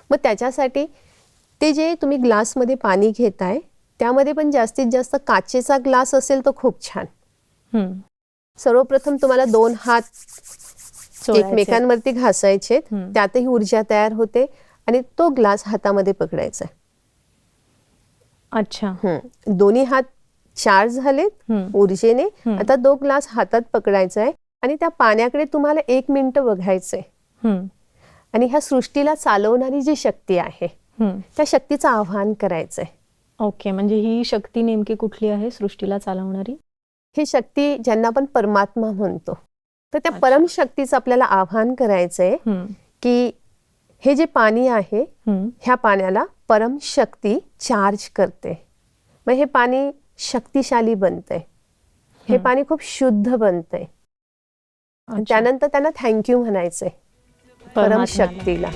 मग त्याच्यासाठी ते जे तुम्ही ग्लासमध्ये पाणी घेताय त्यामध्ये पण जास्तीत जास्त काचेचा ग्लास असेल तर खूप छान. सर्वप्रथम तुम्हाला 2 हात एकमेकांवरती घासायचे, त्यातही ऊर्जा तयार होते आणि तो ग्लास हातामध्ये पकडायचा. अच्छा. दोन्ही हात चार्ज झालेत ऊर्जेने. आता 2 ग्लास हातात पकडायचा आहे आणि त्या पाण्याकडे तुम्हाला 1 मिनिट बघायचंय आणि ह्या सृष्टीला चालवणारी जी शक्ती आहे त्या शक्तीचं आवाहन करायचंय. ओके, म्हणजे ही शक्ती नेमकी कुठली आहे सृष्टीला चालवणारी? ही शक्ती ज्यांना आपण परमात्मा म्हणतो, तर त्या परम शक्तीचं आपल्याला आवाहन करायचंय की हे जे पाणी आहे ह्या पाण्याला परम शक्ती चार्ज करते. मग हे पाणी शक्तिशाली बनतंय, हे पाणी खूप शुद्ध बनतंय. त्यानंतर त्यांना थँक्यू म्हणायचंय परम शक्तीला.